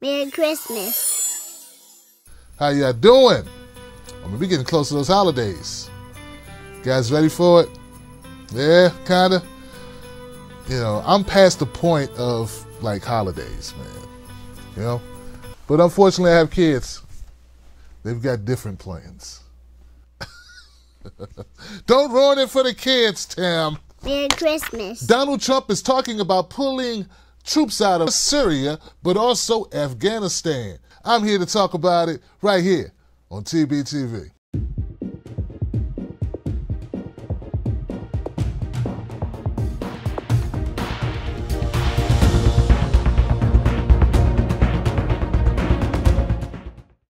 Merry Christmas. How y'all doing? We getting close to those holidays. Guys ready for it? Yeah, kinda. You know, I'm past the point of like holidays, man. You know? But unfortunately I have kids. They've got different plans. Don't ruin it for the kids, Tim. Merry Christmas. Donald Trump is talking about pulling troops out of Syria, but also Afghanistan. I'm here to talk about it right here on TBTV.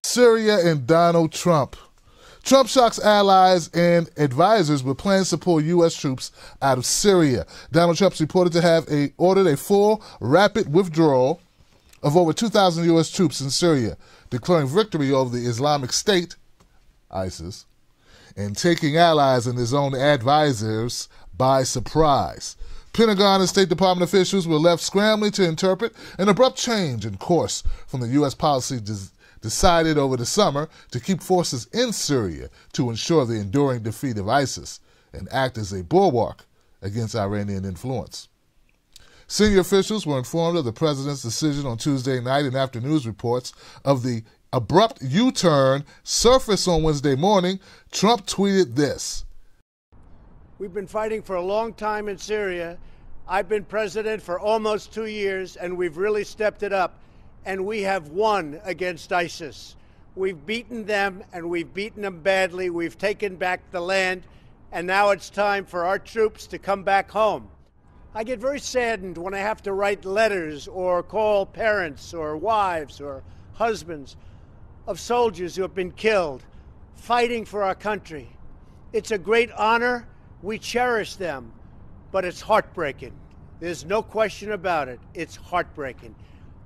Syria and Donald Trump. Trump shocks allies and advisors with plans to pull U.S. troops out of Syria. Donald Trump's reported to have ordered a full, rapid withdrawal of over 2,000 U.S. troops in Syria, declaring victory over the Islamic State, ISIS, and taking allies and his own advisors by surprise. Pentagon and State Department officials were left scrambling to interpret an abrupt change in course from the U.S. policy decided over the summer to keep forces in Syria to ensure the enduring defeat of ISIS and act as a bulwark against Iranian influence. Senior officials were informed of the president's decision on Tuesday night, and after news reports of the abrupt U-turn surfaced on Wednesday morning, Trump tweeted this. We've been fighting for a long time in Syria. I've been president for almost 2 years, and we've really stepped it up. And we have won against ISIS. We've beaten them, and we've beaten them badly. We've taken back the land, and now it's time for our troops to come back home. I get very saddened when I have to write letters or call parents or wives or husbands of soldiers who have been killed fighting for our country. It's a great honor. We cherish them, but it's heartbreaking. There's no question about it. It's heartbreaking.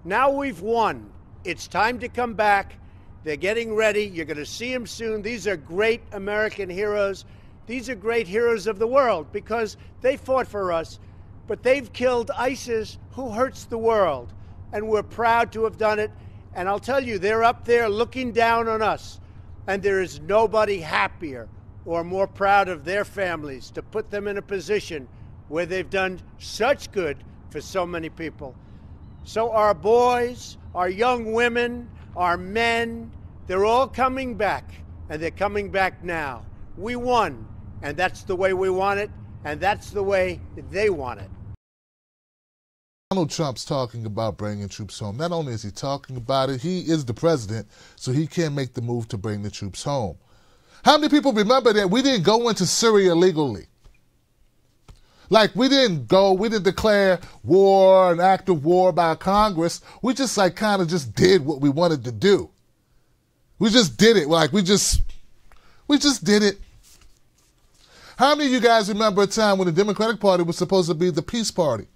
Now we've won. It's time to come back. They're getting ready. You're going to see them soon. These are great American heroes. These are great heroes of the world because they fought for us, but they've killed ISIS, who hurts the world. And we're proud to have done it. And I'll tell you, they're up there looking down on us. And there is nobody happier or more proud of their families to put them in a position where they've done such good for so many people. So our boys, our young women, our men, they're all coming back, and they're coming back now. We won, and that's the way we want it, and that's the way they want it. Donald Trump's talking about bringing troops home. Not only is he talking about it, he is the president, so he can make the move to bring the troops home. How many people remember that we didn't go into Syria legally? Like, we didn't declare war, an act of war by Congress. We just kind of just did what we wanted to do. We just did it. Like, we just did it. How many of you guys remember a time when the Democratic Party was supposed to be the peace party?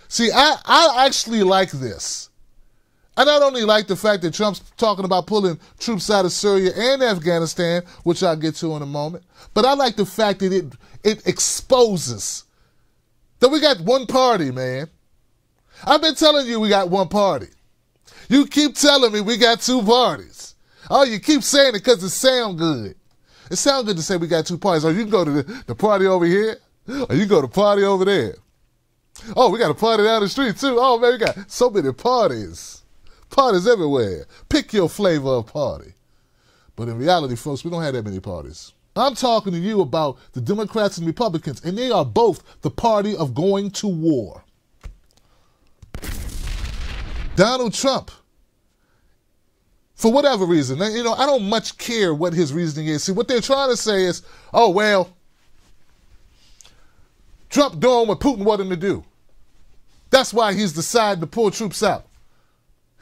See, I actually like this. I not only like the fact that Trump's talking about pulling troops out of Syria and Afghanistan, which I'll get to in a moment, but I like the fact that it exposes that we got one party, man. I've been telling you we got one party. You keep telling me we got two parties. Oh, you keep saying it because it sounds good. It sounds good to say we got two parties. Oh, you can go to the party over here, or you can go to the party over there. Oh, we got a party down the street, too. Oh, man, we got so many parties. Parties everywhere. Pick your flavor of party. But in reality, folks, we don't have that many parties. I'm talking to you about the Democrats and Republicans, and they are both the party of going to war. Donald Trump, for whatever reason, you know, I don't much care what his reasoning is. See, what they're trying to say is, oh, well, Trump doing what Putin wanted him to do. That's why he's decided to pull troops out.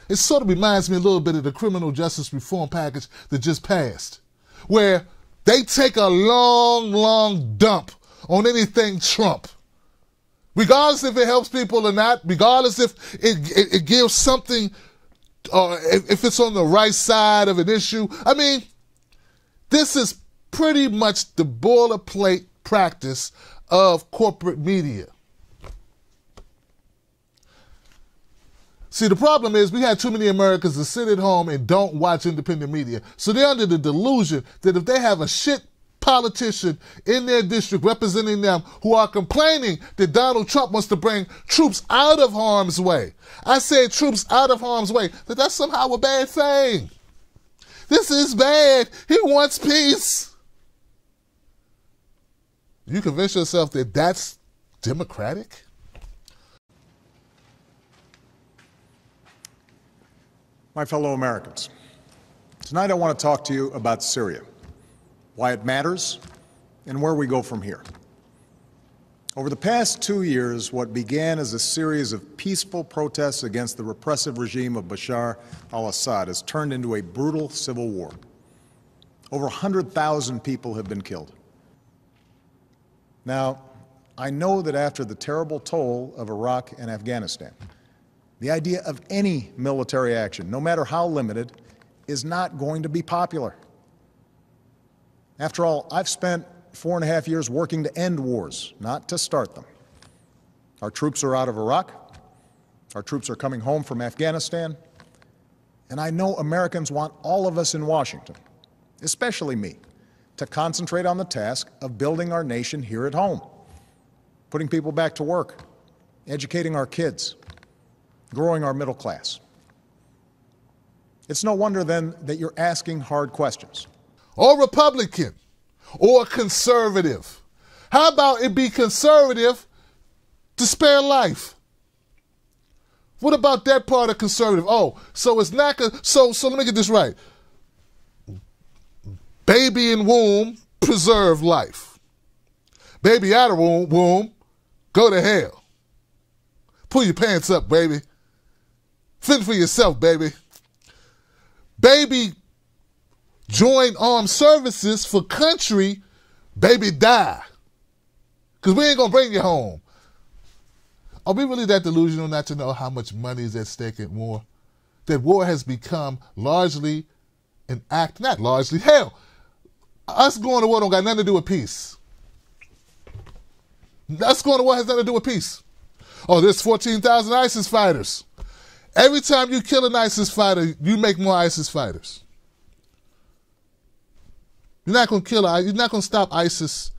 It sort of reminds me a little bit of the criminal justice reform package that just passed, where they take a long, long dump on anything Trump. Regardless if it helps people or not, regardless if it gives something, or if it's on the right side of an issue. I mean, this is pretty much the boilerplate practice of corporate media. See, the problem is we had too many Americans that sit at home and don't watch independent media. So they're under the delusion that if they have a shit politician in their district representing them who are complaining that Donald Trump wants to bring troops out of harm's way. I say troops out of harm's way, that that's somehow a bad thing. This is bad. He wants peace. You convince yourself that that's democratic? My fellow Americans, tonight I want to talk to you about Syria, why it matters, and where we go from here. Over the past 2 years, what began as a series of peaceful protests against the repressive regime of Bashar al-Assad has turned into a brutal civil war. Over 100,000 people have been killed. Now, I know that after the terrible toll of Iraq and Afghanistan, the idea of any military action, no matter how limited, is not going to be popular. After all, I've spent 4.5 years working to end wars, not to start them. Our troops are out of Iraq. Our troops are coming home from Afghanistan. And I know Americans want all of us in Washington, especially me, to concentrate on the task of building our nation here at home, putting people back to work, educating our kids, growing our middle class. It's no wonder then that you're asking hard questions. Or Republican, or conservative. How about it be conservative to spare life? What about that part of conservative? Oh, so it's not, so let me get this right. Baby in womb, preserve life. Baby out of womb, go to hell. Pull your pants up, baby. Fend for yourself, baby. Baby, join armed services for country, baby, die. Because we ain't going to bring you home. Are we really that delusional not to know how much money is at stake in war? That war has become largely an act, not largely, hell, us going to war don't got nothing to do with peace. Us going to war has nothing to do with peace. Oh, there's 14,000 ISIS fighters. Every time you kill an ISIS fighter, you make more ISIS fighters. You're not going to kill, you're not going to stop ISIS.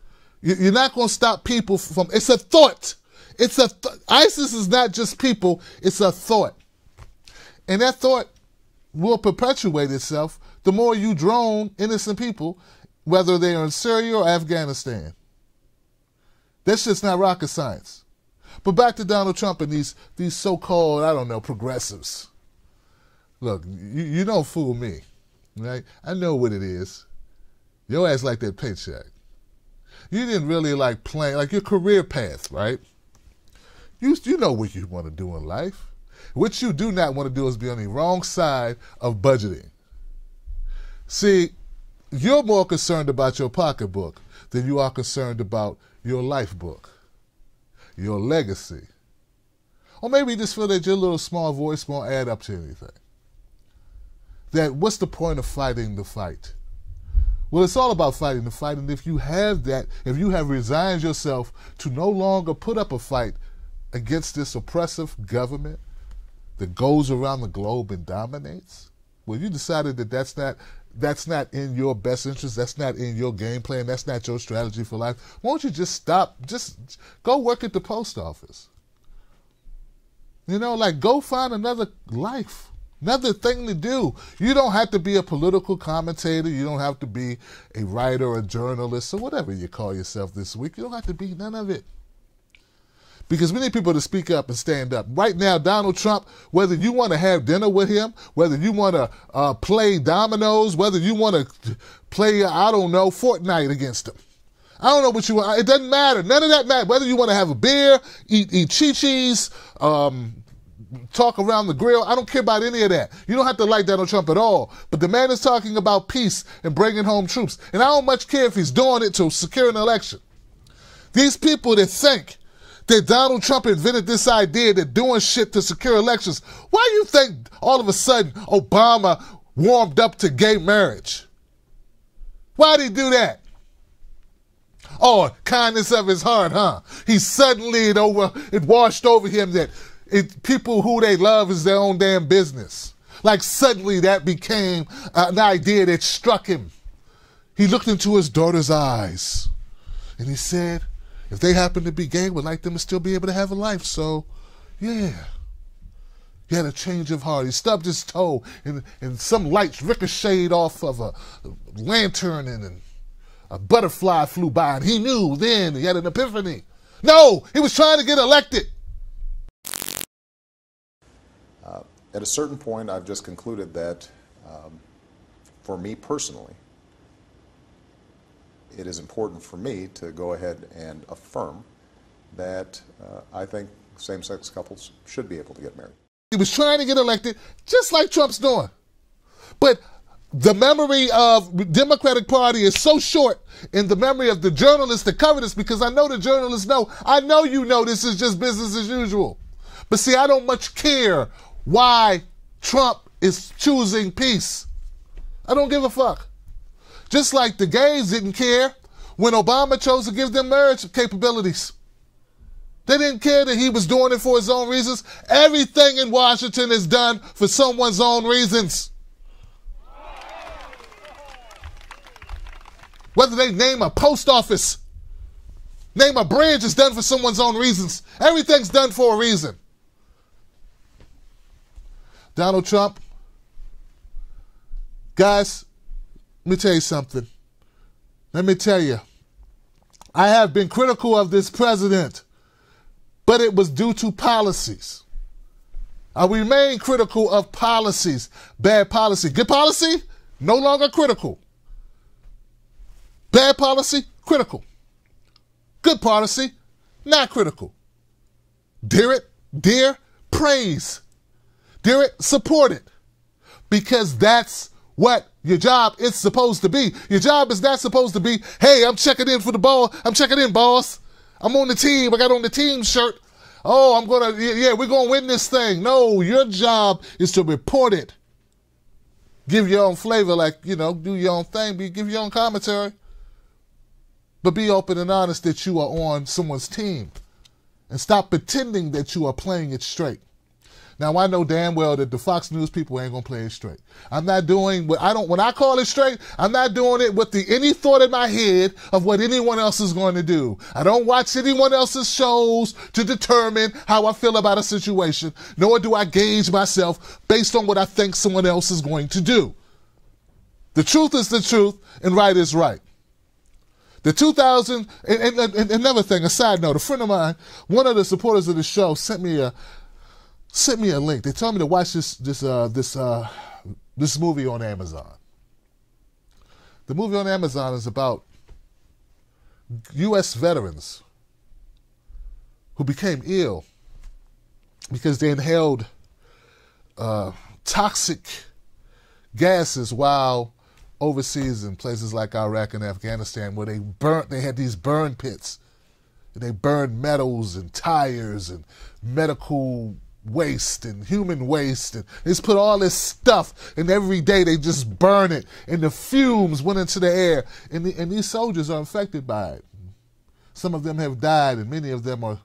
You're not going to stop people from, it's a thought. ISIS is not just people, it's a thought. And that thought will perpetuate itself the more you drone innocent people, whether they're in Syria or Afghanistan. That's just not rocket science. But back to Donald Trump and these so-called, I don't know, progressives. Look, you don't fool me, right? I know what it is. Your ass like that paycheck. You didn't really like playing, like your career path, right? You know what you want to do in life. What you do not want to do is be on the wrong side of budgeting. See, you're more concerned about your pocketbook than you are concerned about your life book, your legacy. Or maybe you just feel that your little small voice won't add up to anything. That what's the point of fighting the fight? Well, it's all about fighting the fight, and if you have that, if you have resigned yourself to no longer put up a fight against this oppressive government that goes around the globe and dominates, well, you decided that that's not in your best interest, that's not in your game plan, that's not your strategy for life, won't you just stop, just go work at the post office? You know, like go find another life. Another thing to do. You don't have to be a political commentator. You don't have to be a writer or a journalist or whatever you call yourself this week. You don't have to be none of it. Because we need people to speak up and stand up. Right now, Donald Trump, whether you want to have dinner with him, whether you want to play dominoes, whether you want to play, I don't know, Fortnite against him. I don't know what you want. It doesn't matter. None of that matters. Whether you want to have a beer, eat chi-chis, talk around the grill. I don't care about any of that. You don't have to like Donald Trump at all. But the man is talking about peace and bringing home troops. And I don't much care if he's doing it to secure an election. These people that think that Donald Trump invented this idea that doing shit to secure elections, why do you think all of a sudden Obama warmed up to gay marriage? Why did he do that? Oh, kindness of his heart, huh? He suddenly it washed over him that people who they love is their own damn business. Like suddenly that became an idea that struck him. He looked into his daughter's eyes and he said, if they happen to be gay, we'd like them to still be able to have a life. So, yeah. He had a change of heart. He stubbed his toe and some lights ricocheted off of a lantern and a butterfly flew by and he knew then, he had an epiphany. No, he was trying to get elected. At a certain point, I've just concluded that for me personally, it is important for me to go ahead and affirm that I think same-sex couples should be able to get married. He was trying to get elected just like Trump's doing. But the memory of the Democratic Party is so short in the memory of the journalists that cover this, because I know the journalists know, I know you know this is just business as usual. But see, I don't much care why Trump is choosing peace. I don't give a fuck. Just like the gays didn't care when Obama chose to give them marriage capabilities. They didn't care that he was doing it for his own reasons. Everything in Washington is done for someone's own reasons. Whether they name a post office, name a bridge, is done for someone's own reasons. Everything's done for a reason. Donald Trump, guys, let me tell you something. Let me tell you, I have been critical of this president, but it was due to policies. I remain critical of policies. Bad policy. Good policy, no longer critical. Bad policy, critical. Good policy, not critical. Dear, praise. Dear it, support it. Because that's what your job is supposed to be. Your job is not supposed to be, hey, I'm checking in for the ball. I'm checking in, boss. I'm on the team. I got on the team shirt. Oh, we're going to win this thing. No, your job is to report it. Give your own flavor, like, do your own thing. Give your own commentary. But be open and honest that you are on someone's team. And stop pretending that you are playing it straight. Now, I know damn well that the Fox News people ain't going to play it straight. I'm not doing when I call it straight, I'm not doing it with any thought in my head of what anyone else is going to do. I don't watch anyone else's shows to determine how I feel about a situation, nor do I gauge myself based on what I think someone else is going to do. The truth is the truth, and right is right. The 2000, and another thing, a side note, a friend of mine, one of the supporters of the show sent me a link. They told me to watch this movie on Amazon. The movie on Amazon is about U.S. veterans who became ill because they inhaled toxic gases while overseas in places like Iraq and Afghanistan, where they had these burn pits. And they burned metals and tires and medical waste and human waste, and they just put all this stuff, and every day they just burn it, and the fumes went into the air, and these soldiers are infected by it. Some of them have died, and many of them are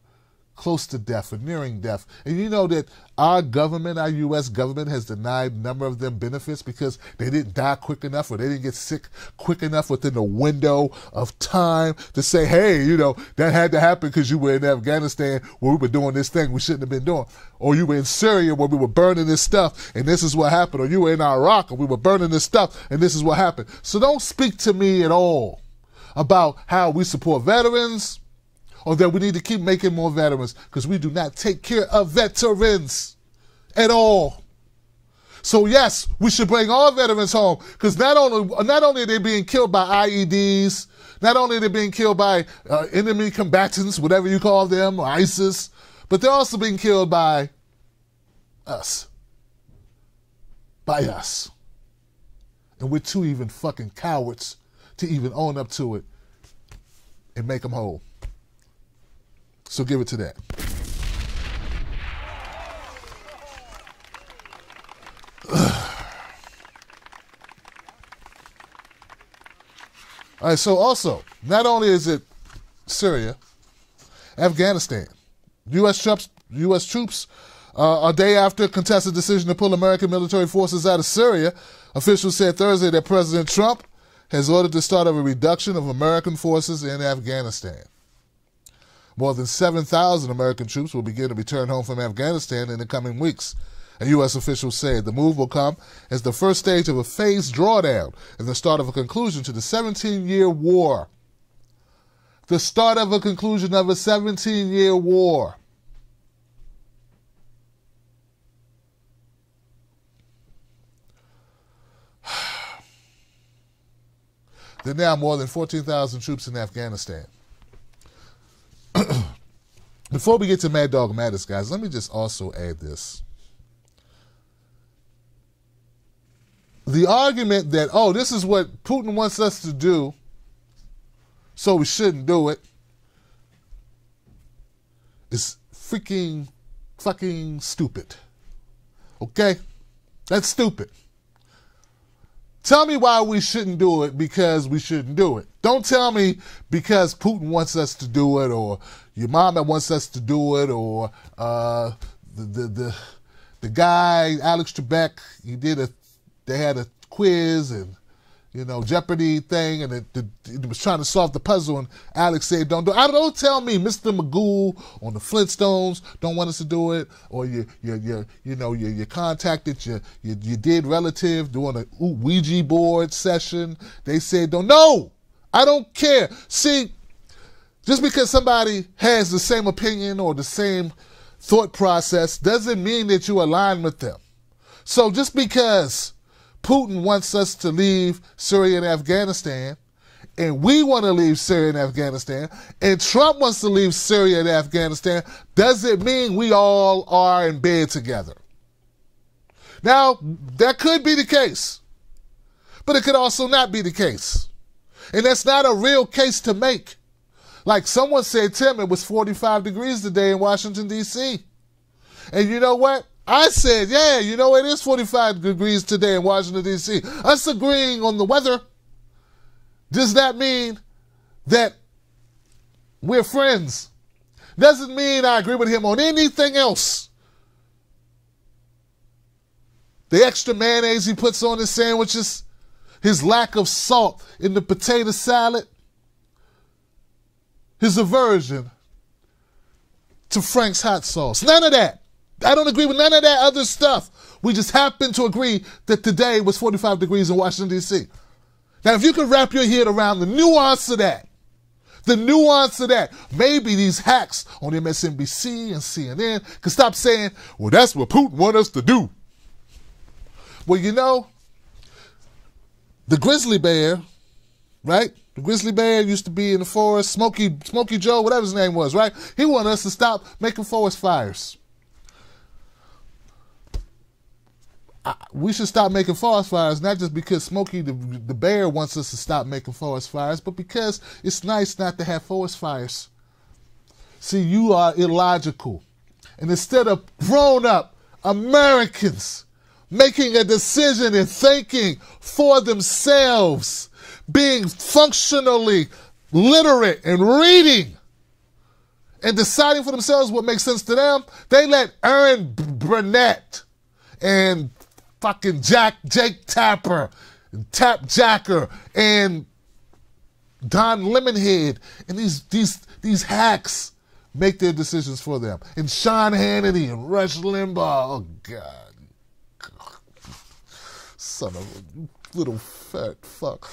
close to death or nearing death. And you know that our government, our U.S. government, has denied a number of them benefits because they didn't die quick enough, or they didn't get sick quick enough within the window of time to say, hey, that had to happen because you were in Afghanistan where we were doing this thing we shouldn't have been doing. Or you were in Syria where we were burning this stuff and this is what happened. Or you were in Iraq and we were burning this stuff and this is what happened. So don't speak to me at all about how we support veterans, or that we need to keep making more veterans, because we do not take care of veterans at all. So yes, we should bring all veterans home, because not only are they being killed by IEDs, not only are they being killed by enemy combatants, whatever you call them, or ISIS, but they're also being killed by us. By us. And we're too even fucking cowards to even own up to it and make them whole. So give it to that. All right, so also, not only is it Syria, Afghanistan, U.S. troops U.S. troops a day after a contested decision to pull American military forces out of Syria. Officials said Thursday that President Trump has ordered the start of a reduction of American forces in Afghanistan. More than 7,000 American troops will begin to return home from Afghanistan in the coming weeks. A U.S. official said the move will come as the first stage of a phased drawdown and the start of a conclusion to the 17-year war. The start of a conclusion of a 17-year war. There are now more than 14,000 troops in Afghanistan. Before we get to Mad Dog Mattis, guys, let me just also add this. The argument that, oh, this is what Putin wants us to do, so we shouldn't do it, is freaking fucking stupid. Okay? That's stupid. Tell me why we shouldn't do it because we shouldn't do it. Don't tell me because Putin wants us to do it or your mama wants us to do it or the guy, Alex Trebek, they had a quiz and, Jeopardy thing and it was trying to solve the puzzle and Alex said, don't tell me Mr. Magoo on the Flintstones don't want us to do it or you contacted your dead relative doing a Ouija board session. They said, no, I don't care. See, just because somebody has the same opinion or the same thought process doesn't mean that you align with them. So just because Putin wants us to leave Syria and Afghanistan, and we want to leave Syria and Afghanistan, and Trump wants to leave Syria and Afghanistan, doesn't mean we all are in bed together. Now, that could be the case, but it could also not be the case. And that's not a real case to make. Like someone said, Tim, it was 45 degrees today in Washington, D.C. And you know what? I said, yeah, it is 45 degrees today in Washington, D.C. Us agreeing on the weather does not mean that we're friends. Doesn't mean I agree with him on anything else. The extra mayonnaise he puts on his sandwiches, his lack of salt in the potato salad, his aversion to Frank's hot sauce. None of that. I don't agree with none of that other stuff. We just happen to agree that today was 45 degrees in Washington, D.C. Now, if you can wrap your head around the nuance of that, maybe these hacks on MSNBC and CNN can stop saying, well, that's what Putin wants us to do. Well, the grizzly bear, right? The grizzly bear used to be in the forest, Smokey Joe, whatever his name was, right? He wanted us to stop making forest fires. We should stop making forest fires, not just because Smokey the bear wants us to stop making forest fires, but because it's nice not to have forest fires. See, you are illogical. And instead of grown-up Americans making a decision and thinking for themselves, being functionally literate and reading and deciding for themselves what makes sense to them, they let Aaron Burnett and fucking Jake Tapper, and Tap Jacker, and Don Lemonhead, and these hacks make their decisions for them. And Sean Hannity and Rush Limbaugh. Oh, God. Son of a little fat fuck.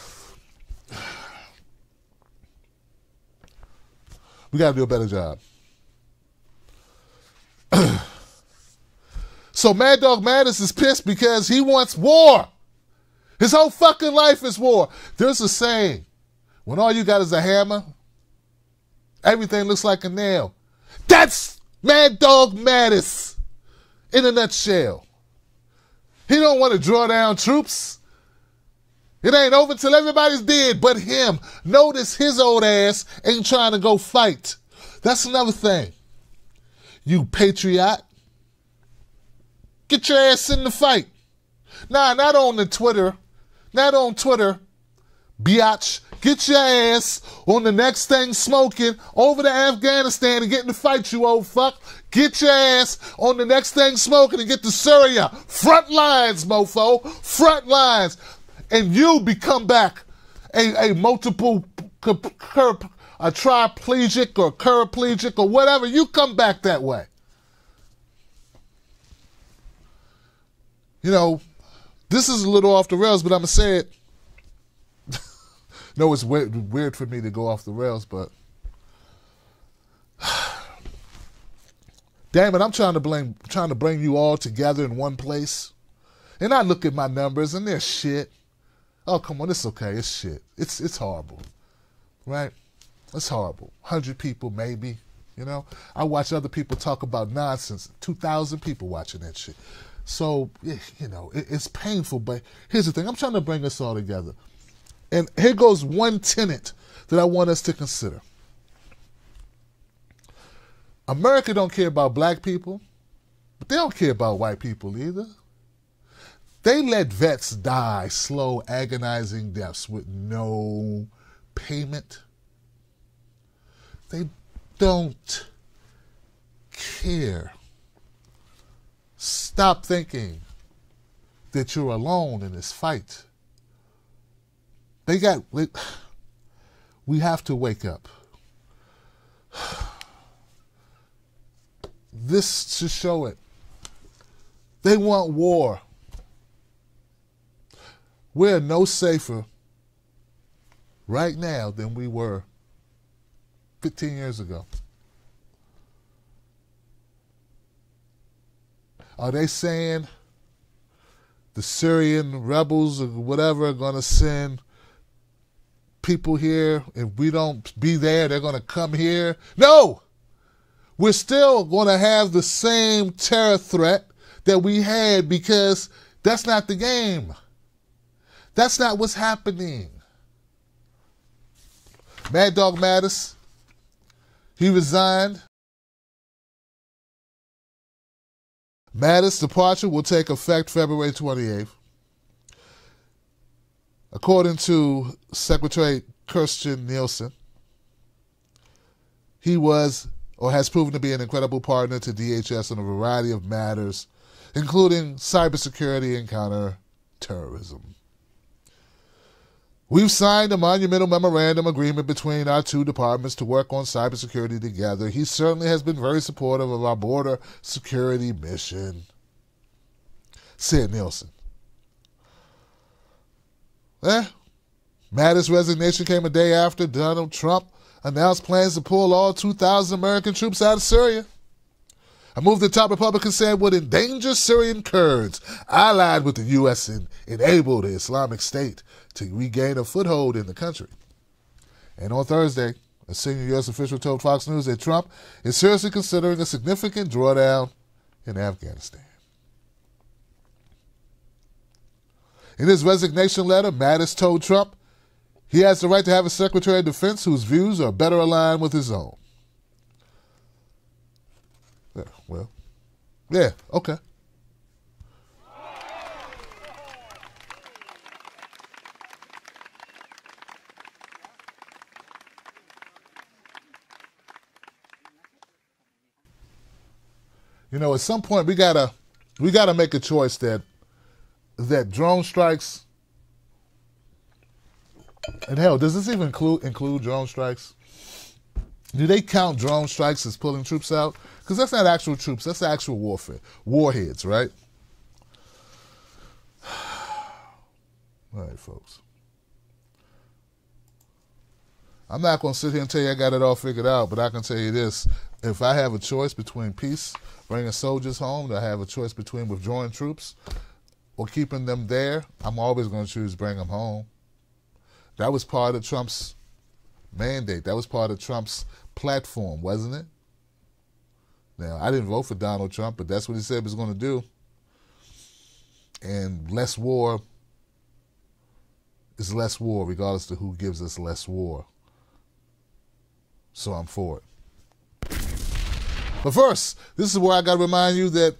We got to do a better job. So Mad Dog Mattis is pissed because he wants war. His whole fucking life is war. There's a saying, when all you got is a hammer, everything looks like a nail. That's Mad Dog Mattis in a nutshell. He don't want to draw down troops. It ain't over till everybody's dead but him. Notice his old ass ain't trying to go fight. That's another thing. You patriot. Get your ass in the fight. Nah, not on the Twitter. Not on Twitter. Biatch. Get your ass on the next thing smoking over to Afghanistan and get in the fight, you old fuck. Get your ass on the next thing smoking and get to Syria. Front lines, mofo. Front lines. And you become back a multiple, a triplegic or quadriplegic or whatever. You come back that way. You know, this is a little off the rails, but I'm going to say it. No, it's weird for me to go off the rails, but damn it, I'm trying to bring you all together in one place. And I look at my numbers and they're shit. Oh, come on, it's okay, it's shit. It's horrible, right? It's horrible. 100 people maybe, you know? I watch other people talk about nonsense. 2,000 people watching that shit. So, you know, it's painful, but here's the thing. I'm trying to bring us all together. And here goes one tenet that I want us to consider. America don't care about black people, but they don't care about white people either. They let vets die slow, agonizing deaths with no payment. They don't care. Stop thinking that you're alone in this fight. We have to wake up. This should show it. They want war. We're no safer right now than we were 15 years ago. Are they saying the Syrian rebels or whatever are going to send people here? If we don't be there, they're going to come here? No! We're still going to have the same terror threat that we had, because that's not the game. That's not what's happening. Mad Dog Mattis, he resigned. Mattis' departure will take effect February 28th. According to Secretary Kirstjen Nielsen, he was or has proven to be an incredible partner to DHS on a variety of matters, including cybersecurity and counterterrorism. We've signed a monumental memorandum agreement between our two departments to work on cybersecurity together. He certainly has been very supportive of our border security mission, said Nielsen. Mattis' resignation came a day after Donald Trump announced plans to pull all 2,000 American troops out of Syria. A move the top Republicans said would endanger Syrian Kurds, allied with the U.S. and enable the Islamic State to regain a foothold in the country. And on Thursday, a senior U.S. official told Fox News that Trump is seriously considering a significant drawdown in Afghanistan. In his resignation letter, Mattis told Trump he has the right to have a Secretary of Defense whose views are better aligned with his own. Yeah, okay. You know, at some point we gotta make a choice that drone strikes, and hell, does this even include drone strikes? Do they count drone strikes as pulling troops out? Because that's not actual troops, that's actual warfare. Warheads, right? All right, folks. I'm not going to sit here and tell you I got it all figured out, but I can tell you this. If I have a choice between peace, bringing soldiers home, I have a choice between withdrawing troops or keeping them there, I'm always going to choose bring them home. That was part of Trump's mandate. That was part of Trump's platform, wasn't it? Now, I didn't vote for Donald Trump, but that's what he said he was going to do. And less war is less war, regardless of who gives us less war. So I'm for it. But first, this is where I got to remind you that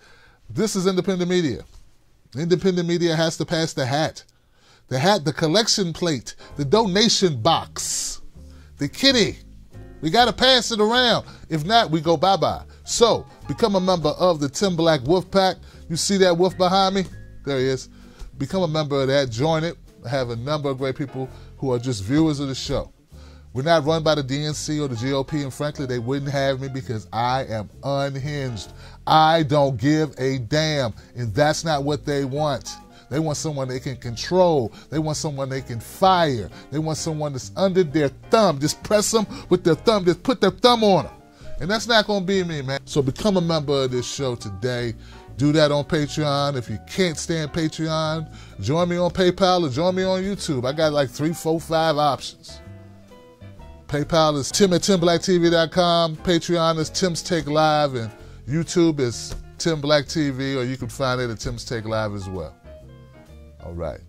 this is independent media. Independent media has to pass the hat the hat, the collection plate, the donation box, the kitty. We got to pass it around. If not, we go bye-bye. So, become a member of the Tim Black Wolf Pack. You see that wolf behind me? There he is. Become a member of that. Join it. I have a number of great people who are just viewers of the show. We're not run by the DNC or the GOP, and frankly, they wouldn't have me because I am unhinged. I don't give a damn, and that's not what they want. They want someone they can control. They want someone they can fire. They want someone that's under their thumb. Just press them with their thumb. Just put their thumb on them. And that's not going to be me, man. So become a member of this show today. Do that on Patreon. If you can't stand Patreon, join me on PayPal or join me on YouTube. I got like 3, 4, 5 options. PayPal is tim@timblacktv.com. Patreon is Tim's Take Live. And YouTube is Tim Black TV, or you can find it at Tim's Take Live as well. All right.